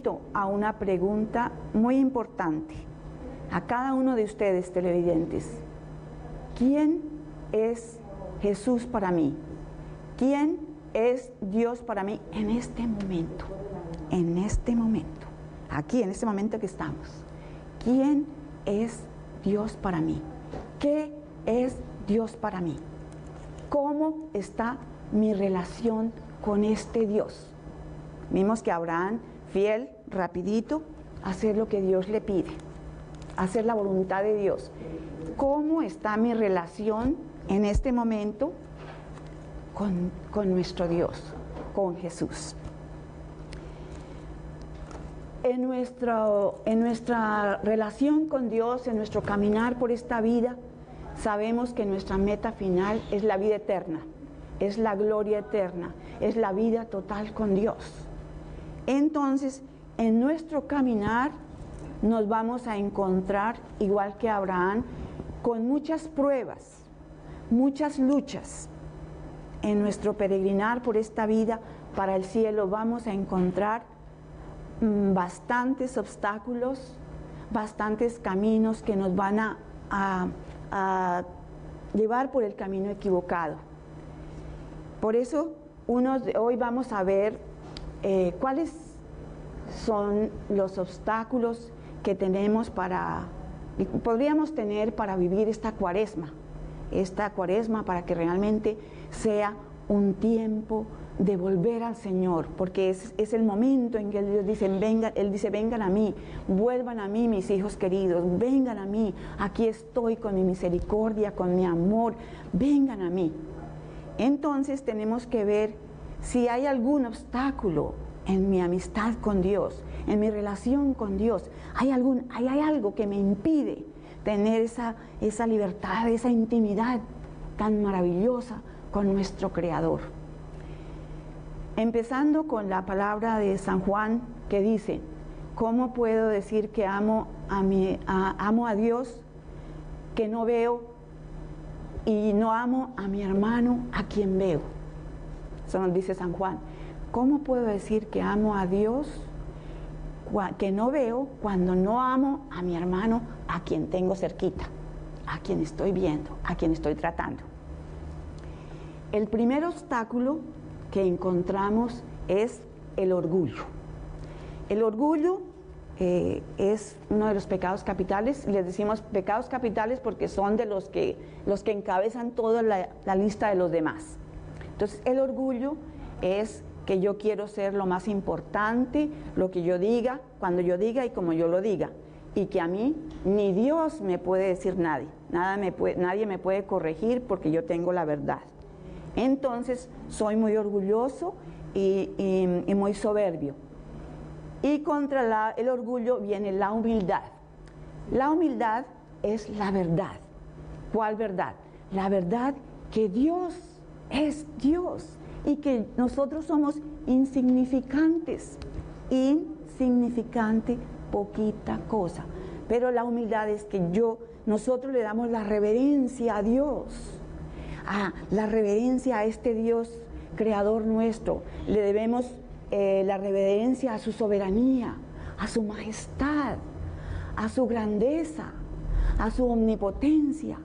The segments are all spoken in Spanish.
invito a una pregunta muy importante a cada uno de ustedes televidentes. ¿Quién es Jesús para mí? ¿Quién es Dios para mí en este momento? En este momento, aquí en este momento que estamos. ¿Quién es Dios para mí? ¿Qué es Dios para mí? ¿Cómo está mi relación con este Dios? Vimos que Abraham, fiel, rapidito, hacer lo que Dios le pide, hacer la voluntad de Dios. ¿Cómo está mi relación en este momento con nuestro Dios, con Jesús? En nuestra relación con Dios, en nuestro caminar por esta vida, sabemos que nuestra meta final es la vida eterna, es la gloria eterna, es la vida total con Dios. Entonces, en nuestro caminar nos vamos a encontrar, igual que Abraham, con muchas pruebas, muchas luchas. En nuestro peregrinar por esta vida para el cielo vamos a encontrar bastantes obstáculos, bastantes caminos que nos van a llevar por el camino equivocado. Por eso hoy vamos a ver cuáles son los obstáculos que podríamos tener para vivir esta cuaresma para que realmente sea un tiempo de volver al Señor, porque es el momento en que Él dice, vengan a mí, vuelvan a mí mis hijos queridos, vengan a mí, aquí estoy con mi misericordia, con mi amor, vengan a mí. Entonces tenemos que ver si hay algún obstáculo en mi amistad con Dios, en mi relación con Dios, hay algo que me impide tener esa libertad, esa intimidad tan maravillosa con nuestro Creador. Empezando con la palabra de San Juan que dice, ¿cómo puedo decir que amo a Dios que no veo y no amo a mi hermano a quien veo? Eso nos dice San Juan. ¿Cómo puedo decir que amo a Dios que no veo cuando no amo a mi hermano a quien tengo cerquita, a quien estoy viendo, a quien estoy tratando? El primer obstáculo que encontramos es el orgullo. El orgullo es uno de los pecados capitales. Les decimos pecados capitales porque son de los que encabezan toda la lista de los demás. Entonces el orgullo es que yo quiero ser lo más importante, lo que yo diga, cuando yo diga y como yo lo diga, y que a mí ni Dios me puede decir nadie me puede corregir porque yo tengo la verdad. Entonces soy muy orgulloso y muy soberbio. Y contra el orgullo viene la humildad. La humildad es la verdad. ¿Cuál verdad? La verdad que Dios es Dios y que nosotros somos insignificantes. Insignificante, poquita cosa. Pero la humildad es que nosotros le damos la reverencia a Dios. La reverencia a este Dios creador nuestro, le debemos la reverencia a su soberanía, a su majestad, a su grandeza, a su omnipotencia,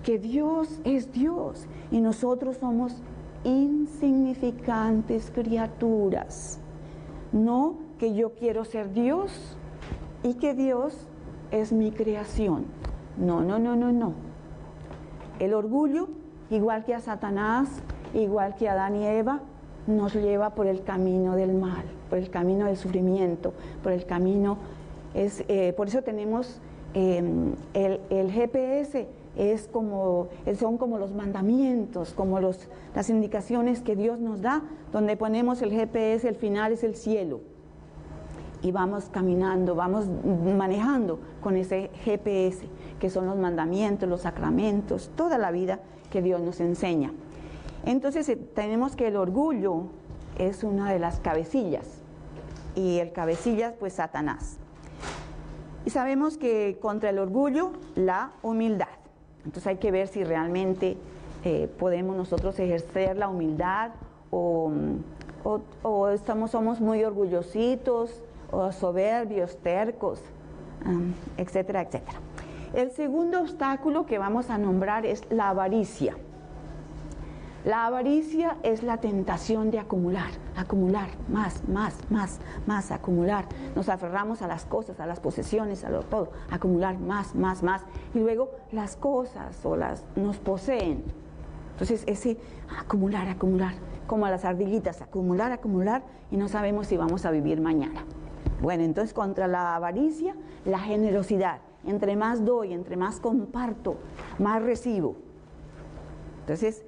que Dios es Dios y nosotros somos insignificantes criaturas. No que yo quiero ser Dios y que Dios es mi creación. No. El orgullo, igual que a Satanás, igual que a Adán y Eva, nos lleva por el camino del mal, por el camino del sufrimiento, por el camino, por eso tenemos el GPS, son como los mandamientos, como las indicaciones que Dios nos da, donde ponemos el GPS, el final es el cielo. Y vamos caminando, vamos manejando con ese GPS, que son los mandamientos, los sacramentos, toda la vida que Dios nos enseña. Entonces tenemos que el orgullo es una de las cabecillas, y el cabecilla pues Satanás. Y sabemos que contra el orgullo, la humildad. Entonces hay que ver si realmente podemos nosotros ejercer la humildad o somos muy orgullositos, o soberbios, tercos, etcétera, etcétera. El segundo obstáculo que vamos a nombrar es la avaricia. La avaricia es la tentación de acumular, más, acumular. Nos aferramos a las cosas, a las posesiones, a lo todo, acumular más. Y luego las cosas nos poseen. Entonces ese acumular, como a las ardillitas, acumular y no sabemos si vamos a vivir mañana. Bueno, entonces contra la avaricia, la generosidad. Entre más doy, entre más comparto, más recibo. Entonces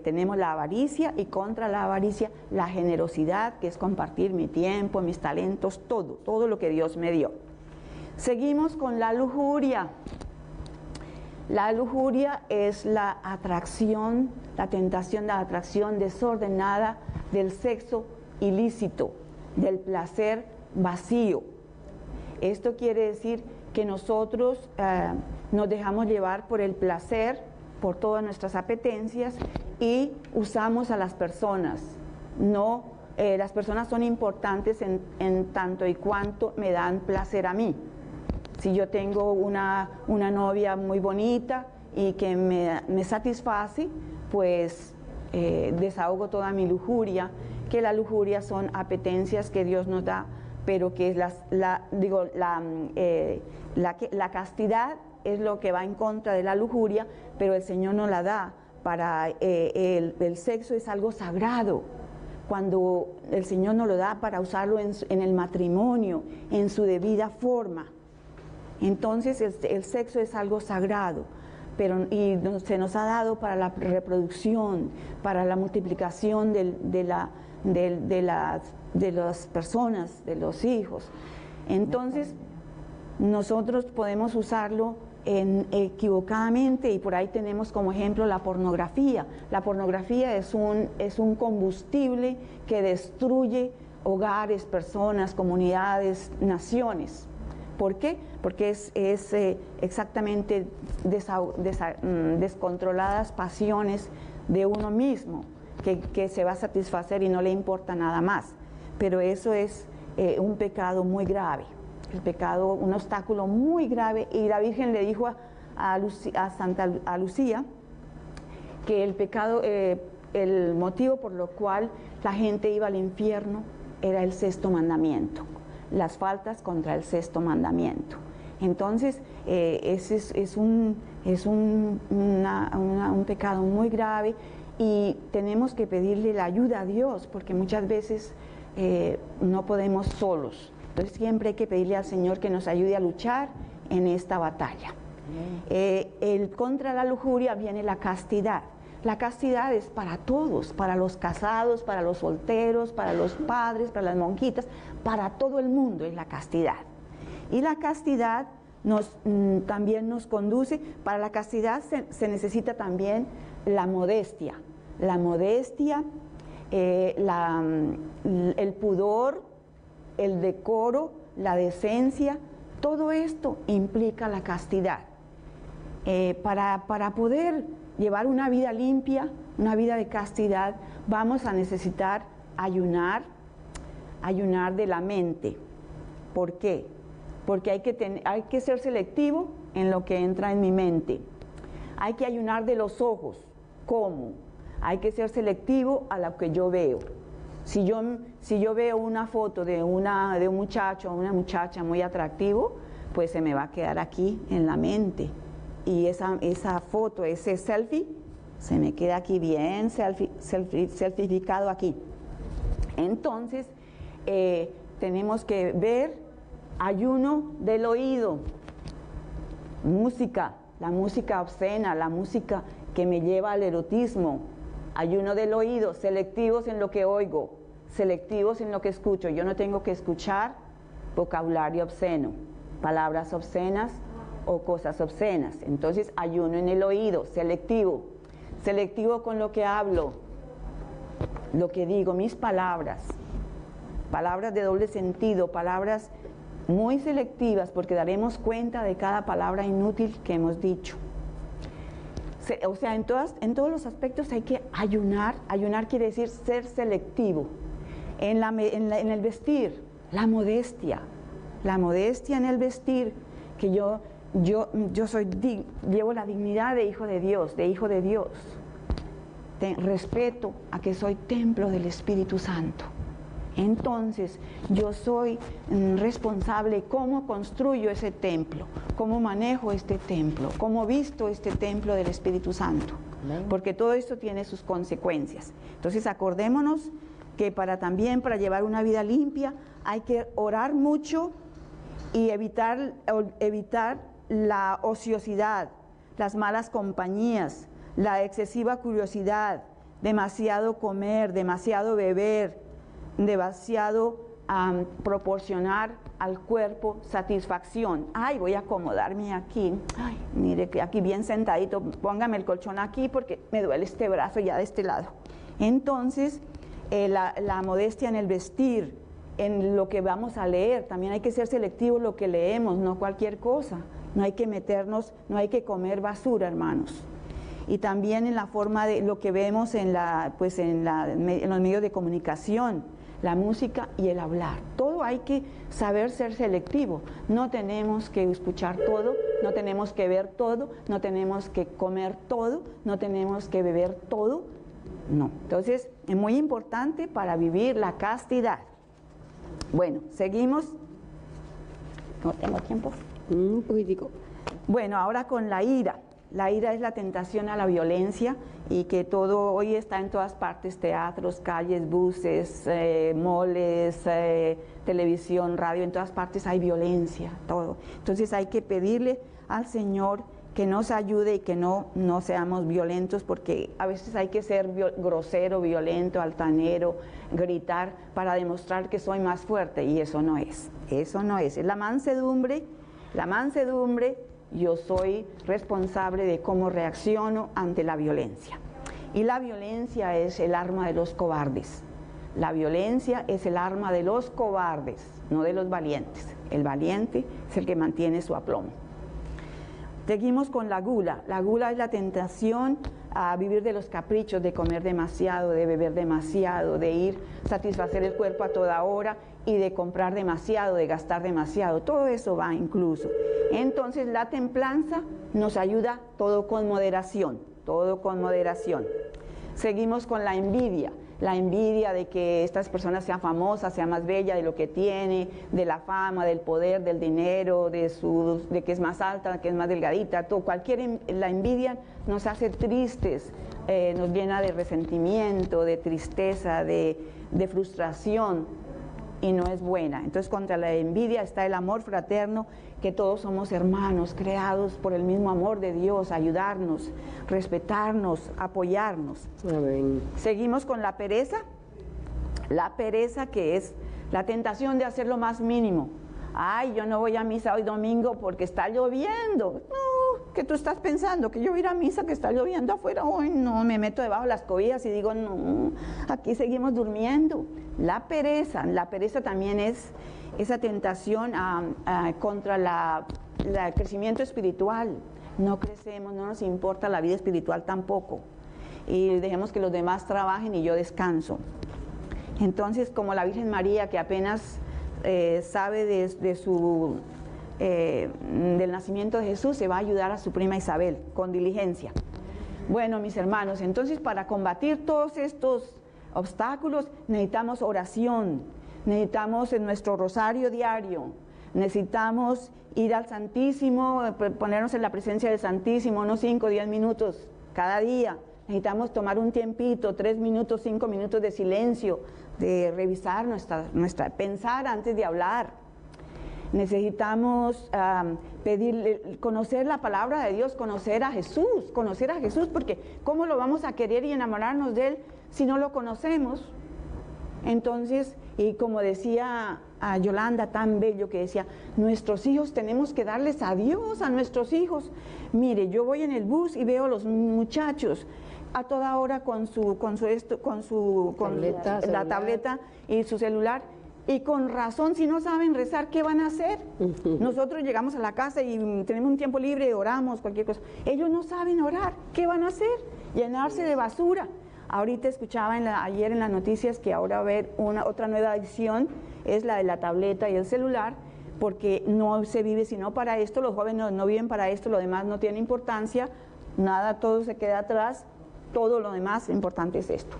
tenemos la avaricia y contra la avaricia la generosidad, que es compartir mi tiempo, mis talentos, todo lo que Dios me dio. Seguimos con la lujuria. La lujuria es la atracción, la tentación de la atracción desordenada del sexo ilícito, del placer vacío. Esto quiere decir que nosotros nos dejamos llevar por el placer, por todas nuestras apetencias y usamos a las personas. No, las personas son importantes en tanto y cuanto me dan placer a mí. Si yo tengo una novia muy bonita y que me satisface, pues desahogo toda mi lujuria, que la lujuria son apetencias que Dios nos da, pero que la castidad es lo que va en contra de la lujuria, pero el Señor nos la da. El sexo es algo sagrado, cuando el Señor nos lo da para usarlo en el matrimonio, en su debida forma. Entonces el sexo es algo sagrado, y se nos ha dado para la reproducción, para la multiplicación de las personas, de los hijos. Entonces nosotros podemos usarlo equivocadamente, y por ahí tenemos como ejemplo la pornografía. La pornografía es un combustible que destruye hogares, personas, comunidades, naciones. ¿Por qué? Porque es exactamente descontroladas pasiones de uno mismo que se va a satisfacer y no le importa nada más. Pero eso es un pecado muy grave. El pecado, un obstáculo muy grave, y la Virgen le dijo a Santa Lucía que el pecado, el motivo por lo cual la gente iba al infierno era el sexto mandamiento, las faltas contra el sexto mandamiento. Entonces ese es un pecado muy grave, y tenemos que pedirle la ayuda a Dios, porque muchas veces no podemos solos. Entonces siempre hay que pedirle al Señor que nos ayude a luchar en esta batalla. Contra la lujuria viene la castidad. La castidad es para todos, para los casados, para los solteros, para los padres, para las monjitas, para todo el mundo es la castidad. Y la castidad también nos conduce, para la castidad se necesita también la modestia. La modestia, el pudor, el decoro, la decencia, todo esto implica la castidad. Para poder llevar una vida limpia, una vida de castidad, vamos a necesitar ayunar de la mente. ¿Por qué? Porque hay que ser selectivo en lo que entra en mi mente. Hay que ayunar de los ojos. ¿Cómo? Hay que ser selectivo a lo que yo veo. Si yo veo una foto de un muchacho o una muchacha muy atractivo, pues se me va a quedar aquí en la mente. Y esa foto, ese selfie, se me queda aquí bien selfificado aquí. Entonces, tenemos que ver ayuno del oído, música, la música obscena, la música que me lleva al erotismo. Ayuno del oído, selectivos en lo que oigo, selectivos en lo que escucho. Yo no tengo que escuchar vocabulario obsceno, palabras obscenas o cosas obscenas. Entonces, ayuno en el oído, selectivo con lo que hablo, lo que digo, mis palabras de doble sentido, palabras muy selectivas, porque daremos cuenta de cada palabra inútil que hemos dicho. O sea, en todos los aspectos hay que ayunar. Ayunar quiere decir ser selectivo. En el vestir, la modestia en el vestir, que yo llevo la dignidad de hijo de Dios, respeto a que soy templo del Espíritu Santo. Entonces, yo soy responsable cómo construyo ese templo, cómo manejo este templo, cómo visto este templo del Espíritu Santo, porque todo esto tiene sus consecuencias. Entonces, acordémonos que también para llevar una vida limpia hay que orar mucho y evitar la ociosidad, las malas compañías, la excesiva curiosidad, demasiado comer, demasiado beber, demasiado proporcionar al cuerpo satisfacción. Ay, voy a acomodarme aquí. Ay, mire que aquí bien sentadito, póngame el colchón aquí porque me duele este brazo ya de este lado. Entonces, la modestia en el vestir, en lo que vamos a leer, también hay que ser selectivos lo que leemos, no cualquier cosa. No hay que meternos, no hay que comer basura, hermanos. Y también en la forma de lo que vemos en los medios de comunicación, la música y el hablar. Todo hay que saber ser selectivo. No tenemos que escuchar todo, no tenemos que ver todo, no tenemos que comer todo, no tenemos que beber todo. No. Entonces, es muy importante para vivir la castidad. Bueno, seguimos. No tengo tiempo. Un poquitico. Bueno, ahora con la ira. La ira es la tentación a la violencia y que todo hoy está en todas partes, teatros, calles, buses, moles, televisión, radio, en todas partes hay violencia, todo. Entonces hay que pedirle al Señor que nos ayude y que no seamos violentos, porque a veces hay que ser grosero, violento, altanero, gritar para demostrar que soy más fuerte, y eso no es, es la mansedumbre, yo soy responsable de cómo reacciono ante la violencia. Y la violencia es el arma de los cobardes. La violencia es el arma de los cobardes, no de los valientes. El valiente es el que mantiene su aplomo. Seguimos con la gula. La gula es la tentación a vivir de los caprichos, de comer demasiado, de beber demasiado, de satisfacer el cuerpo a toda hora y de comprar demasiado, de gastar demasiado. Todo eso va incluso. Entonces la templanza nos ayuda todo con moderación, todo con moderación. Seguimos con la envidia de que estas personas sean famosas, sea más bella de lo que tiene, de la fama, del poder, del dinero, de que es más alta, que es más delgadita, todo. La envidia nos hace tristes, nos llena de resentimiento, de tristeza, de frustración, y no es buena. Entonces, contra la envidia está el amor fraterno, que todos somos hermanos, creados por el mismo amor de Dios, ayudarnos, respetarnos, apoyarnos. Amén. Seguimos con la pereza que es la tentación de hacer lo más mínimo. Ay, yo no voy a misa hoy domingo porque está lloviendo. No, ¿qué tú estás pensando? Que yo voy a ir a misa que está lloviendo afuera. Hoy no, me meto debajo de las cobijas y digo, no, aquí seguimos durmiendo. La pereza también es esa tentación contra el crecimiento espiritual. No crecemos, no nos importa la vida espiritual tampoco. Y dejemos que los demás trabajen y yo descanso. Entonces, como la Virgen María, que apenas sabe del nacimiento de Jesús, se va a ayudar a su prima Isabel con diligencia. Bueno, mis hermanos, entonces para combatir todos estos obstáculos necesitamos oración, necesitamos en nuestro rosario diario, necesitamos ir al Santísimo, ponernos en la presencia del Santísimo unos 5 o 10 minutos cada día. Necesitamos tomar un tiempito, 3 minutos, 5 minutos de silencio, de revisar pensar antes de hablar. Necesitamos conocer la palabra de Dios, conocer a Jesús, porque ¿cómo lo vamos a querer y enamorarnos de Él si no lo conocemos? Entonces, y como decía a Yolanda, tan bello que decía, nuestros hijos tenemos que darles a Dios, a nuestros hijos. Mire, yo voy en el bus y veo a los muchachos a toda hora con la tableta y su celular, y con razón, si no saben rezar, ¿qué van a hacer? Nosotros llegamos a la casa y tenemos un tiempo libre, oramos, cualquier cosa. Ellos no saben orar, ¿qué van a hacer? Llenarse de basura. Ahorita escuchaba ayer en las noticias que ahora va a haber otra nueva adicción, es la de la tableta y el celular, porque no se vive sino para esto, los jóvenes no viven para esto, lo demás no tiene importancia, nada, todo se queda atrás, todo lo demás importante es esto.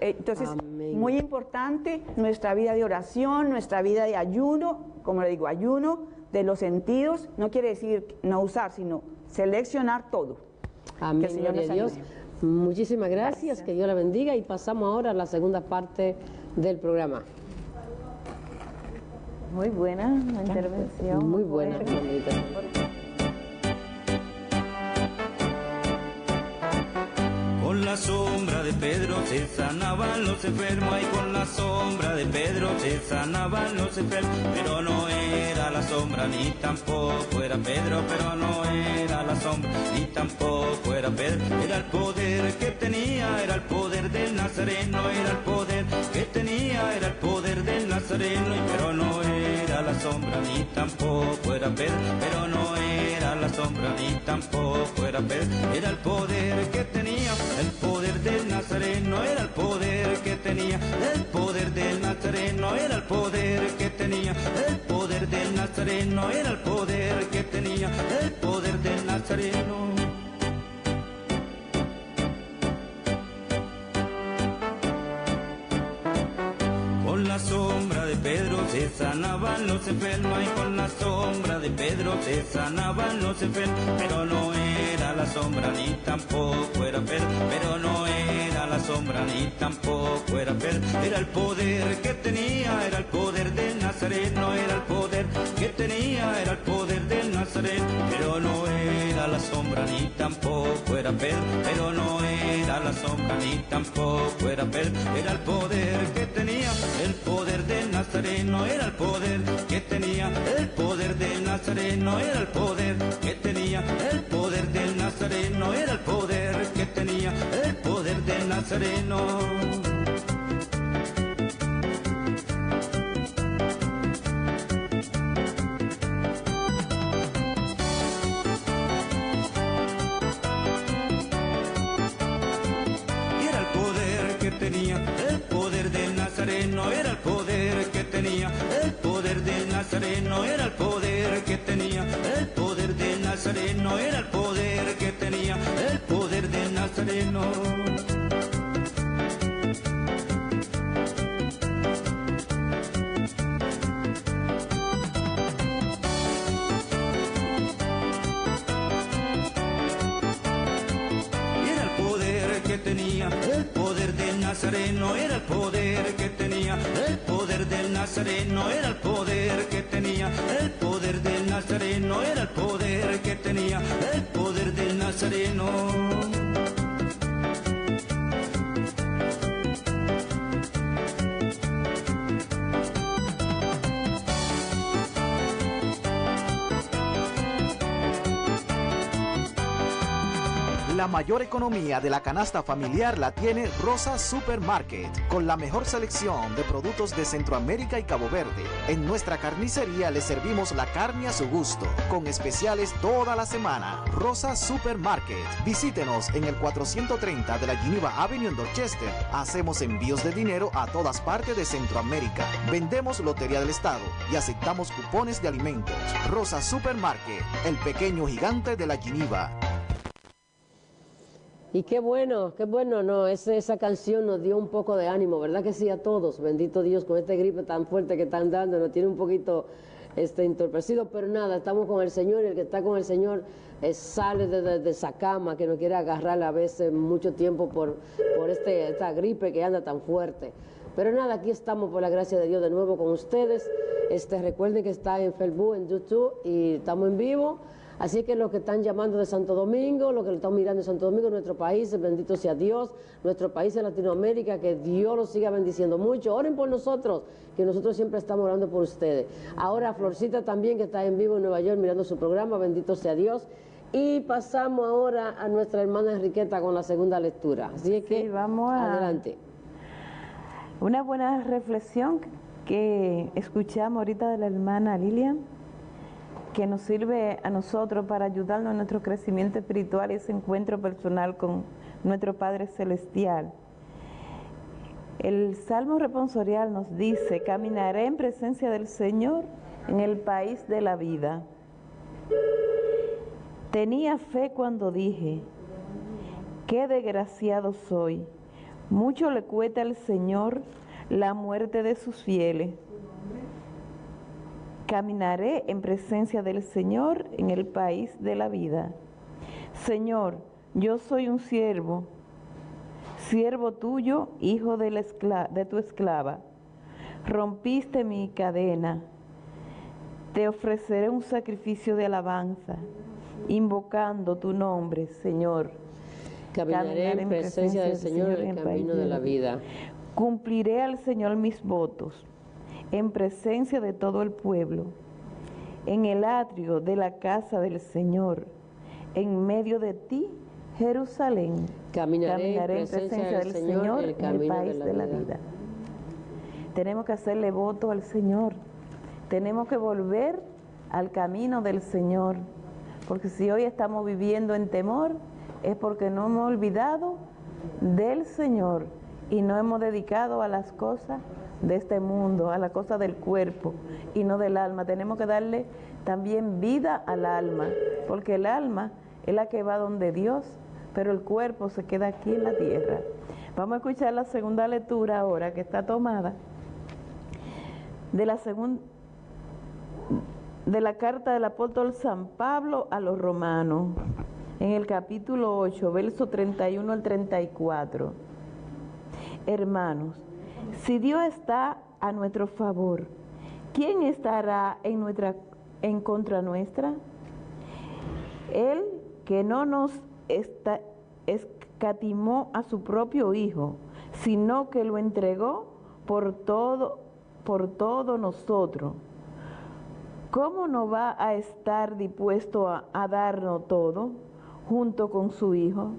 Entonces, Amén. muy importante nuestra vida de oración, nuestra vida de ayuno, como le digo, ayuno de los sentidos, no quiere decir no usar, sino seleccionar todo. Amén, Que el Señor gloria a nos Dios. ayude. Muchísimas gracias, que Dios la bendiga y pasamos ahora a la segunda parte del programa. Muy buena la intervención. Muy buena, Juanita. Con la sombra de Pedro se sanaban los enfermos, y con la sombra de Pedro se sanaban los enfermos, pero no era la sombra ni tampoco era Pedro, pero no era la sombra ni tampoco era Pedro, era el poder que tenía, era el poder del Nazareno, era el poder que tenía, era el poder del Nazareno, pero no era la sombra ni tampoco era Pedro, pero no era la sombra ni tampoco era Pedro, era el poder que tenía, el poder del Nazareno, era el poder que tenía, el poder del Nazareno, era el poder que tenía, el poder del Nazareno, era el poder que tenía, el poder del Nazareno. Con la sombra de Pedro se sanaban los enfermos, y con la sombra de Pedro se sanaban los enfermos, pero no era la sombra ni tampoco era Pedro, pero no era la sombra ni tampoco era Pedro, era el poder que tenía, era el poder del Nazareno, era el poder que tenía, era el poder del Nazareno, pero no era la sombra ni tampoco era Pedro, pero no era la sombra ni tampoco era Pedro, era el poder que tenía, el poder del Nazareno, era el poder que tenía, el poder del Nazareno, era el poder que tenía, el poder del Nazareno, era el poder que tenía, el poder del Nazareno. Tenía el poder del Nazareno, era el poder que tenía, el poder del Nazareno, era el poder que tenía, el poder del Nazareno, era el poder que tenía, el poder del Nazareno. Tenía el poder del Nazareno, era el poder que tenía, el poder del Nazareno, era el poder que tenía, el poder del Nazareno, era el poder que tenía, el poder del Nazareno. La mayor economía de la canasta familiar la tiene Rosa Supermarket, con la mejor selección de productos de Centroamérica y Cabo Verde. En nuestra carnicería le servimos la carne a su gusto, con especiales toda la semana. Rosa Supermarket. Visítenos en el 430 de la Geneva Avenue en Dorchester. Hacemos envíos de dinero a todas partes de Centroamérica. Vendemos Lotería del Estado y aceptamos cupones de alimentos. Rosa Supermarket, el pequeño gigante de la Geneva. Y qué bueno, no, esa canción nos dio un poco de ánimo, ¿verdad que sí a todos? Bendito Dios, con este gripe tan fuerte que están dando, nos tiene un poquito entorpecido, pero nada, estamos con el Señor, y el que está con el Señor sale de esa cama que no quiere agarrar a veces mucho tiempo por esta gripe que anda tan fuerte. Pero nada, aquí estamos por la gracia de Dios de nuevo con ustedes. Recuerden que está en Facebook, en YouTube, y estamos en vivo. Así que los que están llamando de Santo Domingo, los que lo están mirando de Santo Domingo, nuestro país, bendito sea Dios, nuestro país en Latinoamérica, que Dios los siga bendiciendo mucho. Oren por nosotros, que nosotros siempre estamos orando por ustedes. Ahora Florcita también, que está en vivo en Nueva York mirando su programa, bendito sea Dios. Y pasamos ahora a nuestra hermana Enriqueta con la segunda lectura. Así es que, sí, vamos adelante. Una buena reflexión que escuchamos ahorita de la hermana Lilian, que nos sirve a nosotros para ayudarnos en nuestro crecimiento espiritual y ese encuentro personal con nuestro Padre Celestial. El Salmo responsorial nos dice: caminaré en presencia del Señor en el país de la vida. Tenía fe cuando dije: qué desgraciado soy. Mucho le cuesta al Señor la muerte de sus fieles. Caminaré en presencia del Señor en el país de la vida. Señor, yo soy un siervo tuyo, hijo de tu esclava. Rompiste mi cadena. Te ofreceré un sacrificio de alabanza, invocando tu nombre, Señor. Caminaré en presencia del Señor en el camino de la vida. Cumpliré al Señor mis votos, en presencia de todo el pueblo, en el atrio de la casa del Señor, en medio de ti, Jerusalén. Caminaré en presencia del Señor en el país de la vida. Tenemos que hacerle voto al Señor. Tenemos que volver al camino del Señor. Porque si hoy estamos viviendo en temor, es porque no hemos olvidado del Señor y no hemos dedicado a las cosas de este mundo, a las cosas del cuerpo y no del alma. Tenemos que darle también vida al alma, porque el alma es la que va donde Dios, pero el cuerpo se queda aquí en la tierra. Vamos a escuchar la segunda lectura ahora, que está tomada de la carta del apóstol San Pablo a los romanos, en el capítulo 8, verso 31 al 34. Hermanos, si Dios está a nuestro favor, ¿quién estará en contra nuestra? Él que no nos escatimó a su propio Hijo, sino que lo entregó por todo nosotros. ¿Cómo no va a estar dispuesto a darnos todo junto con su Hijo?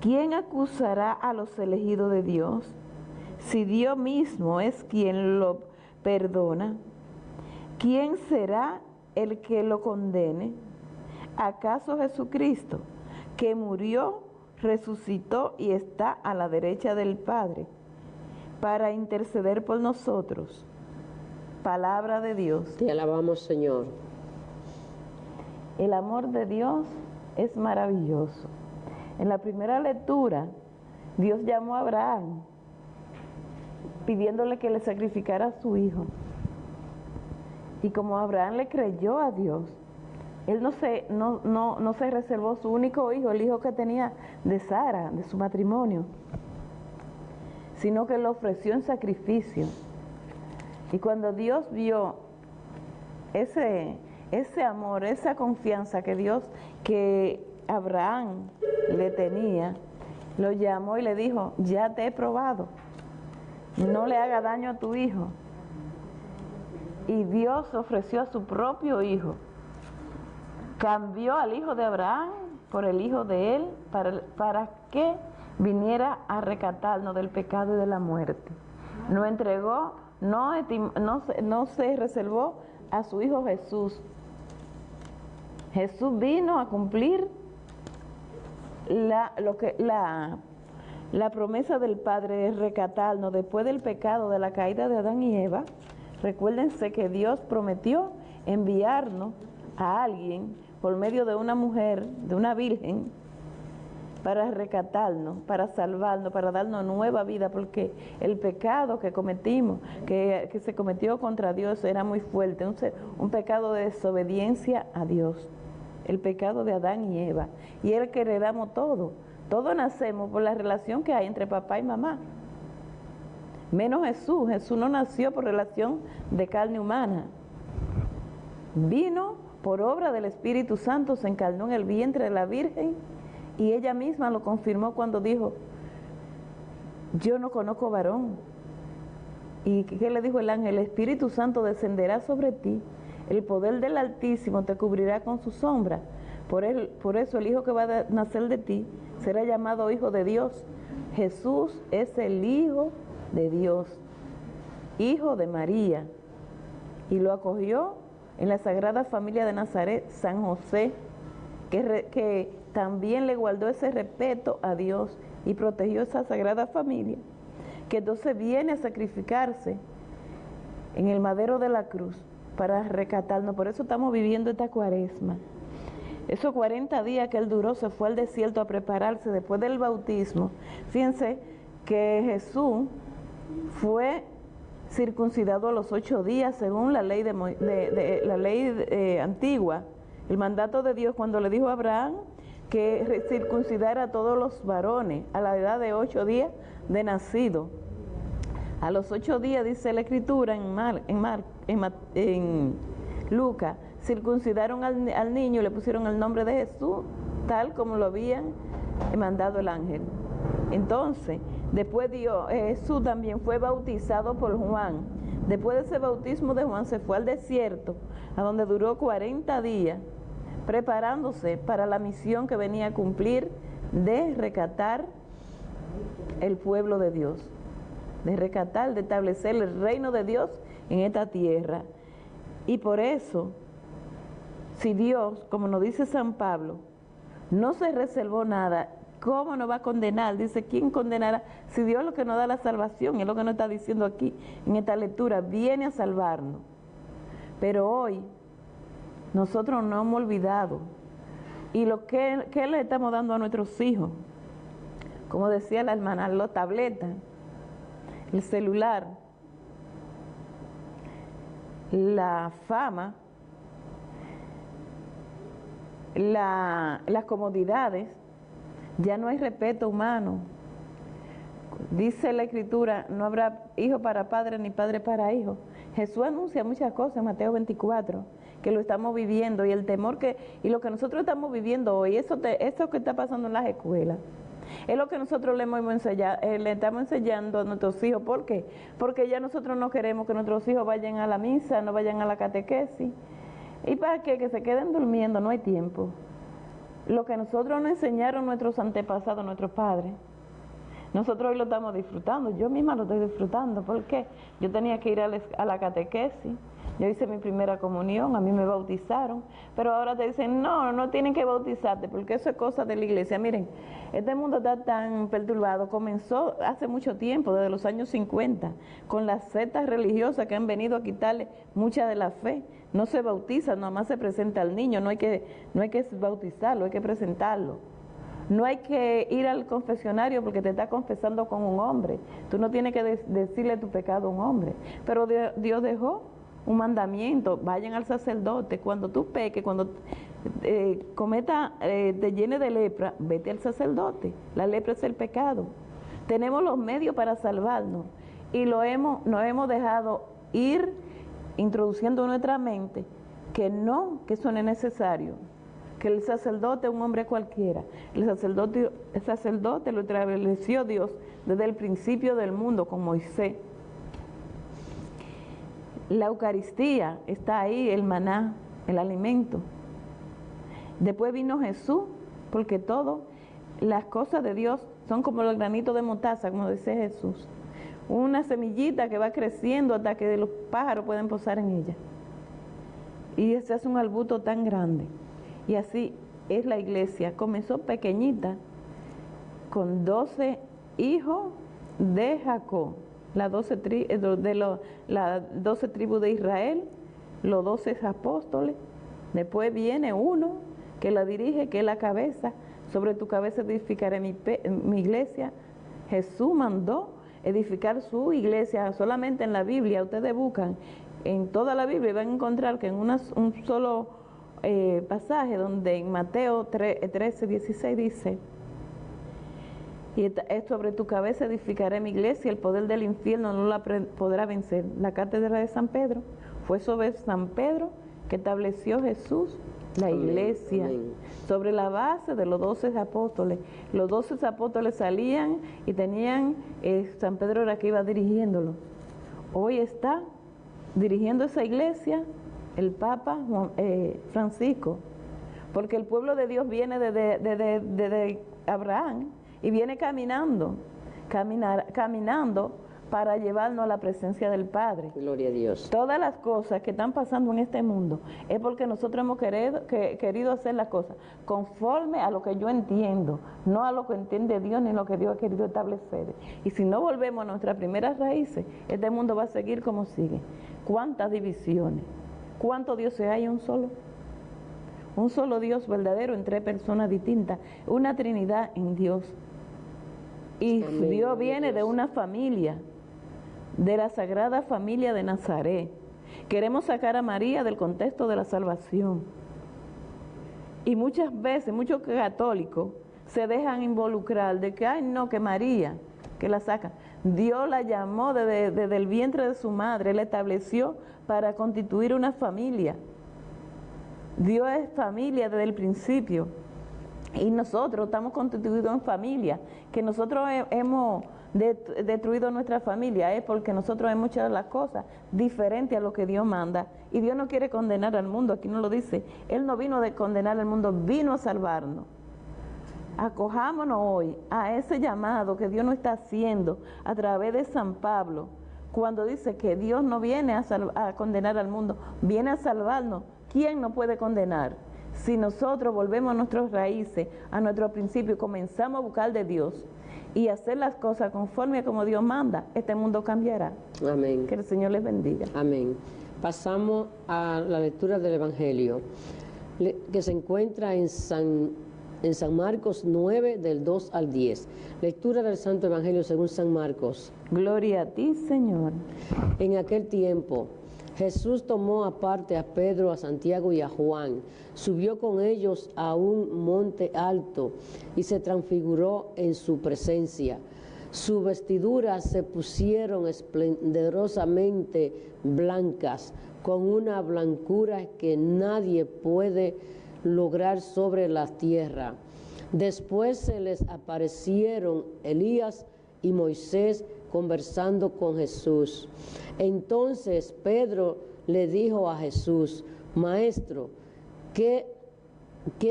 ¿Quién acusará a los elegidos de Dios? Si Dios mismo es quien lo perdona, ¿quién será el que lo condene? ¿Acaso Jesucristo, que murió, resucitó y está a la derecha del Padre, para interceder por nosotros? Palabra de Dios. Te alabamos, Señor. El amor de Dios es maravilloso. En la primera lectura, Dios llamó a Abraham pidiéndole que le sacrificara a su hijo. Y como Abraham le creyó a Dios, él no se reservó su único hijo, el hijo que tenía de Sara, de su matrimonio, sino que lo ofreció en sacrificio. Y cuando Dios vio ese amor, esa confianza que Abraham le tenía, lo llamó y le dijo: ya te he probado, no le haga daño a tu hijo. Y Dios ofreció a su propio hijo, cambió al hijo de Abraham por el hijo de él, para que viniera a rescatarnos del pecado y de la muerte. Nos entregó, no se reservó a su hijo Jesús. Jesús vino a cumplir la promesa del Padre de rescatarnos después del pecado, de la caída de Adán y Eva. Recuérdense que Dios prometió enviarnos a alguien por medio de una mujer, de una virgen, para rescatarnos, para salvarnos, para darnos nueva vida, porque el pecado que cometimos, que se cometió contra Dios, era muy fuerte, un pecado de desobediencia a Dios, el pecado de Adán y Eva, y es el que heredamos todo nacemos por la relación que hay entre papá y mamá, menos Jesús. Jesús no nació por relación de carne humana, vino por obra del Espíritu Santo, se encarnó en el vientre de la Virgen, y ella misma lo confirmó cuando dijo: yo no conozco varón. ¿Y qué le dijo el ángel? El Espíritu Santo descenderá sobre ti, el poder del Altísimo te cubrirá con su sombra. Por eso el hijo que va a nacer de ti será llamado Hijo de Dios. Jesús es el Hijo de Dios, Hijo de María, y lo acogió en la Sagrada Familia de Nazaret San José, que también le guardó ese respeto a Dios y protegió esa Sagrada Familia, que entonces viene a sacrificarse en el madero de la cruz para rescatarnos. Por eso estamos viviendo esta cuaresma. Esos 40 días que él duró, se fue al desierto a prepararse después del bautismo. Fíjense que Jesús fue circuncidado a los 8 días según la ley la ley antigua, el mandato de Dios cuando le dijo a Abraham que circuncidara a todos los varones a la edad de 8 días de nacido. A los 8 días, dice la Escritura en Lucas, circuncidaron al niño y le pusieron el nombre de Jesús, tal como lo habían mandado el ángel. Entonces, después Jesús también fue bautizado por Juan. Después de ese bautismo de Juan, se fue al desierto, a donde duró 40 días, preparándose para la misión que venía a cumplir de rescatar el pueblo de Dios, de rescatar, de establecer el reino de Dios en esta tierra. Y por eso, si Dios, como nos dice San Pablo, no se reservó nada, ¿cómo nos va a condenar? Dice, ¿quién condenará? Si Dios es lo que nos da la salvación, es lo que nos está diciendo aquí en esta lectura, viene a salvarnos. Pero hoy, nosotros no hemos olvidado. Y lo que le estamos dando a nuestros hijos, como decía la hermana, las tabletas, el celular, la fama, las comodidades, ya no hay respeto humano. Dice la Escritura, no habrá hijo para padre ni padre para hijo. Jesús anuncia muchas cosas en Mateo 24, que lo estamos viviendo, y el temor y lo que nosotros estamos viviendo hoy, eso que está pasando en las escuelas, es lo que nosotros le estamos enseñando a nuestros hijos. ¿Por qué? Porque ya nosotros no queremos que nuestros hijos vayan a la misa, no vayan a la catequesis. ¿Y para qué? Que se queden durmiendo, no hay tiempo. Lo que nosotros nos enseñaron nuestros antepasados, nuestros padres, nosotros hoy lo estamos disfrutando. Yo misma lo estoy disfrutando. ¿Por qué? Yo tenía que ir a la catequesis, yo hice mi primera comunión, a mí me bautizaron, pero ahora te dicen, no tienen que bautizarte, porque eso es cosa de la iglesia. Miren, este mundo está tan perturbado, comenzó hace mucho tiempo, desde los años 50, con las sectas religiosas que han venido a quitarle mucha de la fe. No se bautiza, nomás se presenta al niño, no hay que bautizarlo, hay que presentarlo. No hay que ir al confesionario porque te está confesando con un hombre. Tú no tienes que decirle tu pecado a un hombre. Pero Dios dejó un mandamiento: vayan al sacerdote. Cuando tú peques, cuando te llene de lepra, vete al sacerdote. La lepra es el pecado. Tenemos los medios para salvarnos y nos hemos dejado ir introduciendo en nuestra mente que eso no es necesario, que el sacerdote es un hombre cualquiera. El sacerdote lo estableció Dios desde el principio del mundo con Moisés. La Eucaristía está ahí, el maná, el alimento. Después vino Jesús, porque todas las cosas de Dios son como los granitos de mostaza, como dice Jesús. Una semillita que va creciendo hasta que los pájaros pueden posar en ella. Y se hace un arbusto tan grande. Y así es la iglesia. Comenzó pequeñita, con 12 hijos de Jacob, las 12 tribus de Israel, los 12 apóstoles. Después viene uno que la dirige, que es la cabeza. Sobre tu cabeza edificaré mi iglesia. Jesús mandó edificar su iglesia. Solamente en la Biblia, ustedes buscan en toda la Biblia y van a encontrar que en un solo pasaje, donde en Mateo 13, 16 dice: y sobre tu cabeza edificaré mi iglesia, el poder del infierno no la podrá vencer. La cátedra de San Pedro, fue sobre San Pedro que estableció Jesús la iglesia. Amén. Sobre la base de los 12 apóstoles. Los 12 apóstoles salían y tenían, San Pedro era que iba dirigiéndolo. Hoy está dirigiendo esa iglesia el Papa Francisco, porque el pueblo de Dios viene desde Abraham y viene caminando para llevarnos a la presencia del Padre. Gloria a Dios. Todas las cosas que están pasando en este mundo es porque nosotros hemos querido hacer las cosas conforme a lo que yo entiendo, no a lo que entiende Dios ni lo que Dios ha querido establecer. Y si no volvemos a nuestras primeras raíces, este mundo va a seguir como sigue. ¿Cuántas divisiones? ¿Cuántos dioses hay? Un solo. Un solo Dios verdadero en tres personas distintas. Una Trinidad en Dios. Y Amén. Dios viene de una familia, de la Sagrada Familia de Nazaret. Queremos sacar a María del contexto de la salvación. Y muchas veces, muchos católicos se dejan involucrar de que, ay no, que María, que la sacan. Dios la llamó desde el vientre de su madre, la estableció para constituir una familia. Dios es familia desde el principio. Y nosotros estamos constituidos en familia. Que nosotros hemos destruido nuestra familia es porque nosotros hemos hecho las cosas diferentes a lo que Dios manda. Y Dios no quiere condenar al mundo, aquí no lo dice. Él no vino a condenar al mundo, vino a salvarnos. Acojámonos hoy a ese llamado que Dios nos está haciendo a través de San Pablo, cuando dice que Dios no viene a condenar al mundo, viene a salvarnos. ¿Quién nos puede condenar? Si nosotros volvemos a nuestras raíces, a nuestros principios, comenzamos a buscar de Dios y hacer las cosas conforme a como Dios manda, este mundo cambiará. Amén. Que el Señor les bendiga. Amén. Pasamos a la lectura del Evangelio, que se encuentra en San Marcos 9, del 2 al 10. Lectura del Santo Evangelio según San Marcos. Gloria a ti, Señor. En aquel tiempo, Jesús tomó aparte a Pedro, a Santiago y a Juan, subió con ellos a un monte alto y se transfiguró en su presencia. Sus vestiduras se pusieron esplendorosamente blancas, con una blancura que nadie puede lograr sobre la tierra. Después se les aparecieron Elías y Moisés conversando con Jesús. Entonces Pedro le dijo a Jesús: Maestro, qué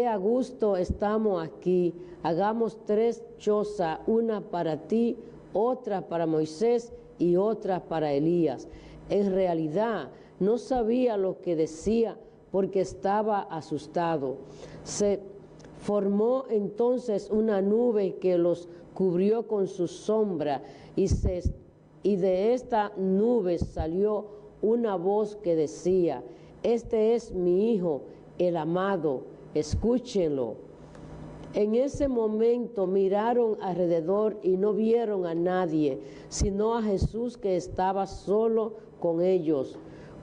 a gusto estamos aquí. Hagamos 3 chozas, una para ti, otra para Moisés y otra para Elías. En realidad no sabía lo que decía porque estaba asustado. Se formó entonces una nube que los cubrió con su sombra y de esta nube salió una voz que decía: Este es mi Hijo, el amado, escúchenlo. En ese momento miraron alrededor y no vieron a nadie, sino a Jesús que estaba solo con ellos.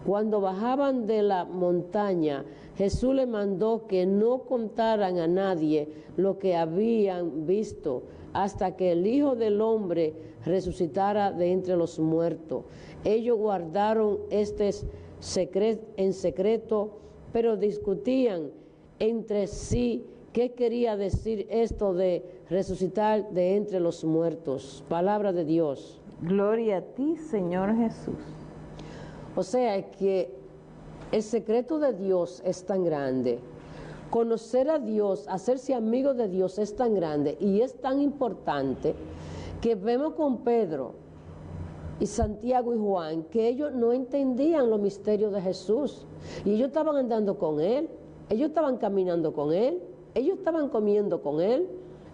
Cuando bajaban de la montaña, Jesús les mandó que no contaran a nadie lo que habían visto, hasta que el Hijo del Hombre resucitara de entre los muertos. Ellos guardaron en secreto, pero discutían entre sí qué quería decir esto de resucitar de entre los muertos. Palabra de Dios. Gloria a ti, Señor Jesús. O sea que el secreto de Dios es tan grande. Conocer a Dios, hacerse amigo de Dios es tan grande y es tan importante que vemos con Pedro y Santiago y Juan que ellos no entendían los misterios de Jesús. Y ellos estaban andando con Él, ellos estaban caminando con Él, ellos estaban comiendo con Él,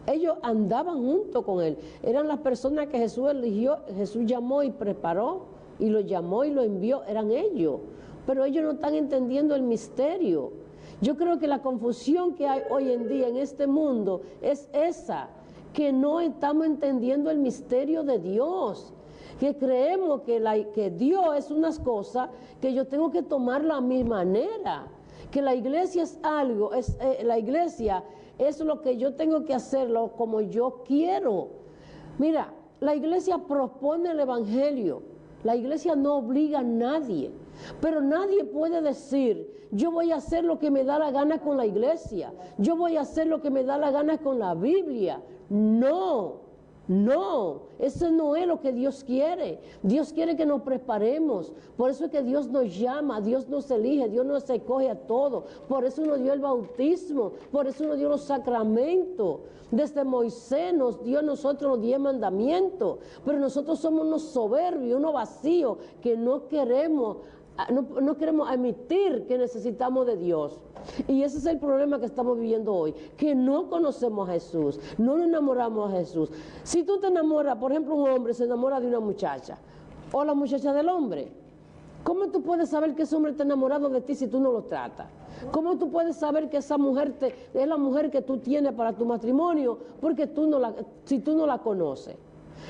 ellos andaban junto con Él. Eran las personas que Jesús eligió, Jesús llamó y preparó, y lo llamó y lo envió, eran ellos. Pero ellos no están entendiendo el misterio. Yo creo que la confusión que hay hoy en día en este mundo es esa, que no estamos entendiendo el misterio de Dios, que creemos que Dios es unas cosas que yo tengo que tomarla a mi manera, que la iglesia es algo, la iglesia es lo que yo tengo que hacerlo como yo quiero. Mira, la iglesia propone el evangelio, la iglesia no obliga a nadie, pero nadie puede decir: yo voy a hacer lo que me da la gana con la iglesia, yo voy a hacer lo que me da la gana con la Biblia. No, No, eso no es lo que Dios quiere. Dios quiere que nos preparemos. Por eso es que Dios nos llama, Dios nos elige, Dios nos escoge a todos. Por eso nos dio el bautismo, por eso nos dio los sacramentos. Desde Moisés nos dio a nosotros los 10 mandamientos. Pero nosotros somos unos soberbios, unos vacíos, que no queremos admitir que necesitamos de Dios. Y ese es el problema que estamos viviendo hoy, que no conocemos a Jesús, no nos enamoramos a Jesús. Si tú te enamoras, por ejemplo, un hombre se enamora de una muchacha, o la muchacha del hombre, ¿cómo tú puedes saber que ese hombre está enamorado de ti si tú no lo tratas? ¿Cómo tú puedes saber que esa mujer es la mujer que tú tienes para tu matrimonio? Porque si tú no la conoces.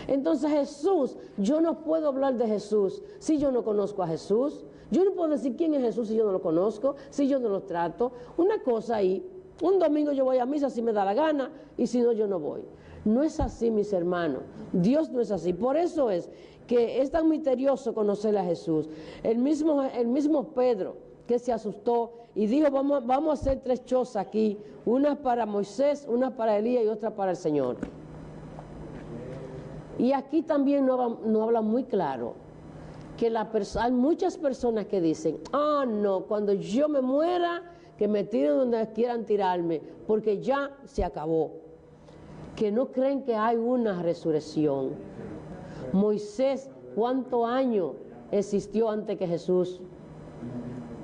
Entonces Jesús, yo no puedo hablar de Jesús si yo no conozco a Jesús. Yo no puedo decir quién es Jesús si yo no lo conozco, si yo no lo trato. Una cosa ahí, un domingo yo voy a misa si me da la gana y si no yo no voy. No es así, mis hermanos. Dios no es así. Por eso es que es tan misterioso conocer a Jesús. El mismo Pedro que se asustó y dijo, vamos a hacer 3 chozas aquí, una para Moisés, una para Elías y otra para el Señor. Y aquí también no habla muy claro que hay muchas personas que dicen, no, cuando yo me muera, que me tiren donde quieran tirarme, porque ya se acabó. Que no creen que hay una resurrección. Moisés, ¿cuántos años existió antes que Jesús?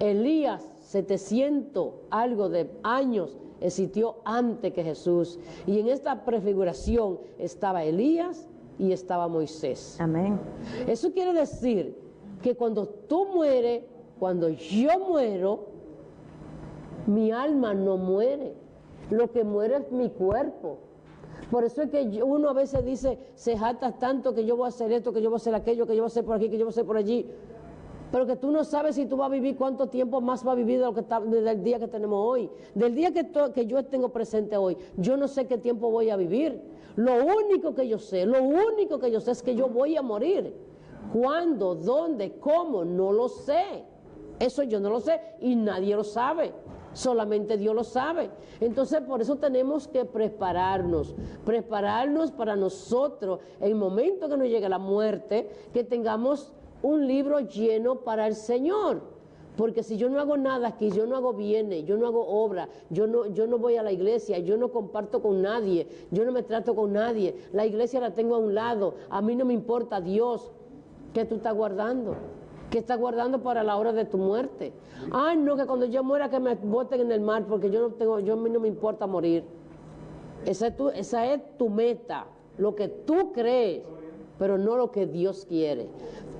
Elías, 700 algo de años existió antes que Jesús. Y en esta prefiguración estaba Elías y estaba Moisés. Amén. Eso quiere decir que cuando tú mueres, cuando yo muero, mi alma no muere. Lo que muere es mi cuerpo. Por eso es que uno a veces dice, se jacta tanto que yo voy a hacer esto, que yo voy a hacer aquello, que yo voy a hacer por aquí, que yo voy a hacer por allí. Pero que tú no sabes si tú vas a vivir, cuánto tiempo más va a vivir desde el día que tenemos hoy. Del día que yo tengo presente hoy, yo no sé qué tiempo voy a vivir. Lo único que yo sé es que yo voy a morir. ¿Cuándo? ¿Dónde? ¿Cómo? No lo sé. Eso yo no lo sé y nadie lo sabe. Solamente Dios lo sabe. Entonces por eso tenemos que prepararnos para nosotros, en el momento que nos llegue la muerte, que tengamos un libro lleno para el Señor. Porque si yo no hago nada aquí, yo no hago bienes, yo no hago obra, yo no voy a la iglesia, yo no comparto con nadie, yo no me trato con nadie, la iglesia la tengo a un lado, a mí no me importa Dios. ¿Qué tú estás guardando? ¿Qué estás guardando para la hora de tu muerte? No, que cuando yo muera que me boten en el mar, porque a mí no me importa morir. Esa es tu meta, lo que tú crees, pero no lo que Dios quiere.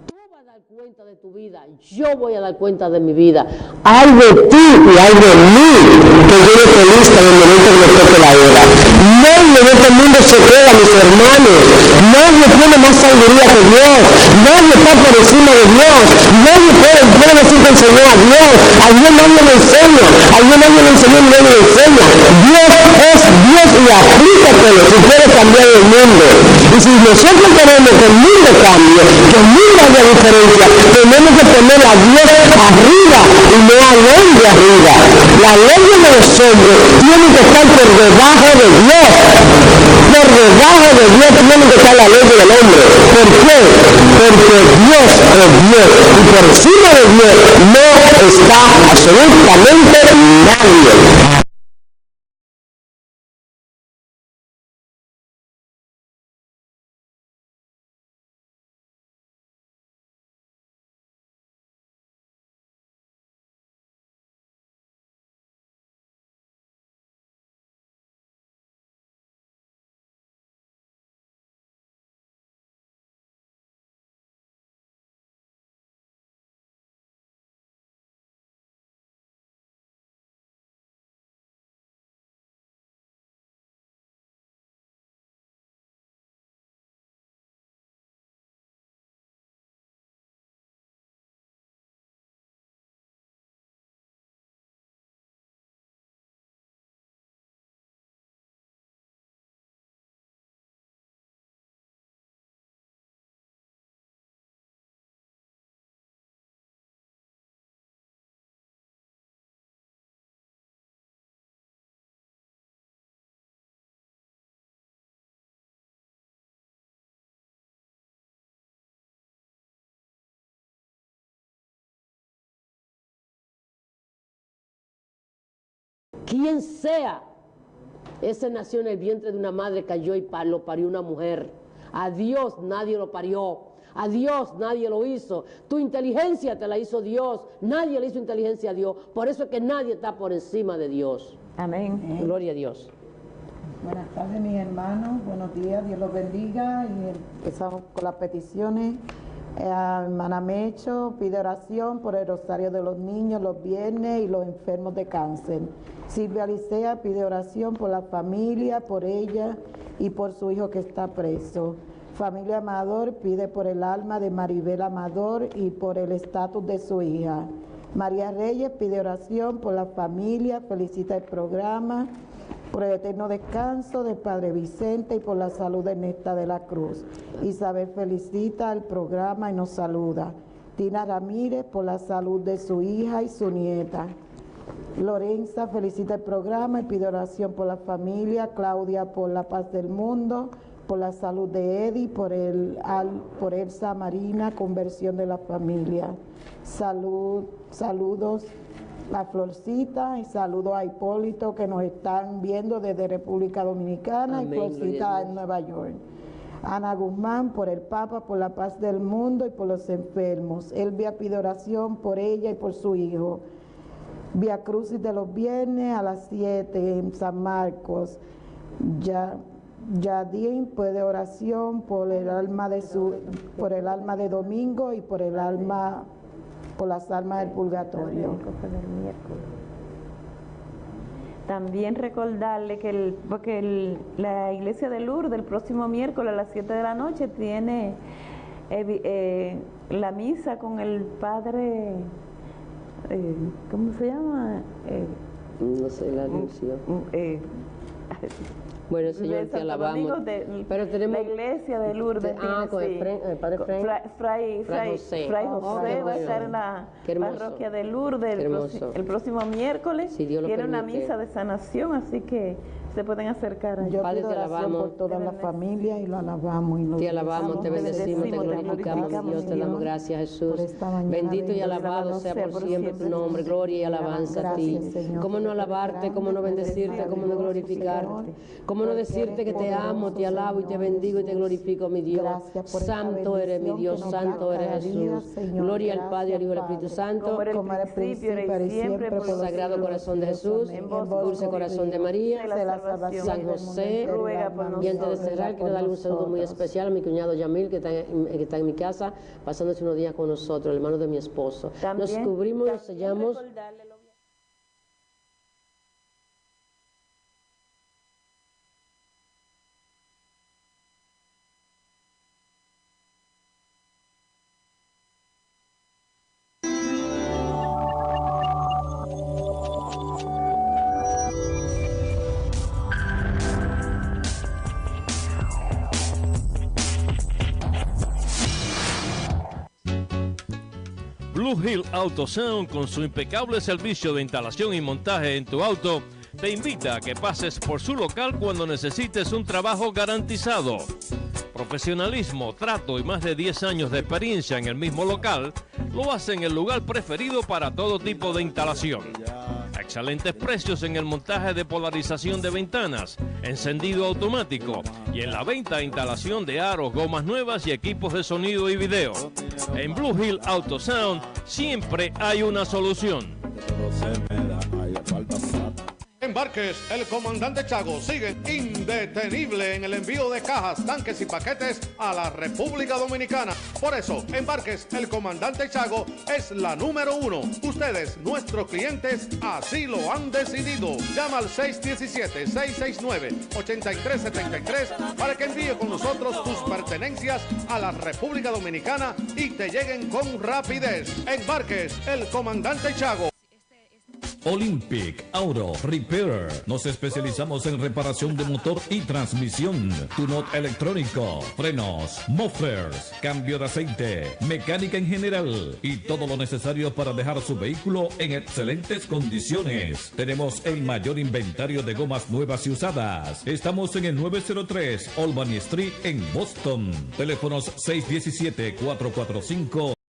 Tú vas a dar cuenta de tu vida, yo voy a dar cuenta de mi vida. Hay de ti y hay de mí que yo no feliz en el momento que me toque la hora. Nadie de este mundo se queda, mis hermanos. Nadie tiene más sabiduría que Dios. Nadie está por encima de Dios. Nadie puede decir que enseñó a Dios. A Dios nadie le enseña. A Dios nadie le enseñó y nadie le enseña. Dios es Dios y aplícatelo si quieres cambiar el mundo. Y si nosotros queremos que el mundo cambie, que el mundo haya diferencia, tenemos que poner a Dios arriba y no al hombre arriba. La ley de los hombres tiene que estar por debajo de Dios. Por debajo de Dios tiene que estar la ley del hombre. ¿Por qué? Porque Dios es Dios y por encima de Dios no está absolutamente nadie. Quien sea, ese nació en el vientre de una madre, cayó y lo parió una mujer. A Dios nadie lo parió, a Dios nadie lo hizo. Tu inteligencia te la hizo Dios, nadie le hizo inteligencia a Dios. Por eso es que nadie está por encima de Dios. Amén. Gloria a Dios. Buenas tardes, mis hermanos, buenos días, Dios los bendiga. Y empezamos con las peticiones. Hermana Mecho pide oración por el rosario de los niños los viernes y los enfermos de cáncer. Silvia Alicea pide oración por la familia, por ella y por su hijo que está preso. Familia Amador pide por el alma de Maribel Amador y por el estatus de su hija. María Reyes pide oración por la familia, felicita el programa, por el eterno descanso del Padre Vicente y por la salud de Nesta de la Cruz. Isabel felicita el programa y nos saluda. Tina Ramírez por la salud de su hija y su nieta. Lorenza felicita el programa y pide oración por la familia. Claudia por la paz del mundo, por la salud de Eddie, por Elsa Marina, conversión de la familia. Saludos a Florcita y saludos a Hipólito que nos están viendo desde República Dominicana. Amén, y Florcita en Nueva York. Ana Guzmán por el Papa, por la paz del mundo y por los enfermos. Elvia pide oración por ella y por su hijo. Vía Crucis de los viernes a las 7 en San Marcos. Yadín pide oración por el alma de Domingo y por las almas del purgatorio. También recordarle que la iglesia de Lourdes el próximo miércoles a las 7 de la noche tiene la misa con el padre, ¿cómo se llama? No sé la anuncio. Bueno, Señor, te alabamos. Pero tenemos la iglesia de Lourdes. Con el padre Fray José va a estar en la parroquia de Lourdes el próximo miércoles. Si Dios lo tiene permite. una misa de sanación, así que se pueden acercar allá. Yo Padre, pido te oración alabamos. por toda la familia y lo alabamos. Te alabamos, te bendecimos, te glorificamos, Dios, te damos gracias, Jesús. Bendito y alabado sea por siempre tu nombre, gloria y alabanza a ti. Cómo no alabarte, cómo no bendecirte, cómo no glorificarte, cómo no decirte que te amo, te alabo y te bendigo y te glorifico, mi Dios. Santo eres mi Dios, santo eres Jesús. Gloria al Padre, al Hijo y al Espíritu Santo, como era el principio, ahora y siempre, por los Sagrado siglos. Corazón de Jesús, Dulce Corazón de María, San José. Ruega por nosotros. Y antes de cerrar, quiero darle un saludo muy especial a mi cuñado Yamil, que está en mi casa, pasándose unos días con nosotros, el hermano de mi esposo. Nos cubrimos y nos sellamos. Blue Hill Auto Sound, con su impecable servicio de instalación y montaje en tu auto, te invita a que pases por su local cuando necesites un trabajo garantizado. Profesionalismo, trato y más de 10 años de experiencia en el mismo local lo hacen el lugar preferido para todo tipo de instalación. Excelentes precios en el montaje de polarización de ventanas, encendido automático y en la venta e instalación de aros, gomas nuevas y equipos de sonido y video. En Blue Hill Auto Sound siempre hay una solución. Embarques El Comandante Chago sigue indetenible en el envío de cajas, tanques y paquetes a la República Dominicana. Por eso, Embarques El Comandante Chago es la número 1. Ustedes, nuestros clientes, así lo han decidido. Llama al 617-669-8373 para que envíe con nosotros tus pertenencias a la República Dominicana y te lleguen con rapidez. Embarques El Comandante Chago. Olympic Auto Repair. Nos especializamos en reparación de motor y transmisión, tunot electrónico, frenos, mufflers, cambio de aceite, mecánica en general y todo lo necesario para dejar su vehículo en excelentes condiciones. Tenemos el mayor inventario de gomas nuevas y usadas. Estamos en el 903 Albany Street en Boston. Teléfonos 617-445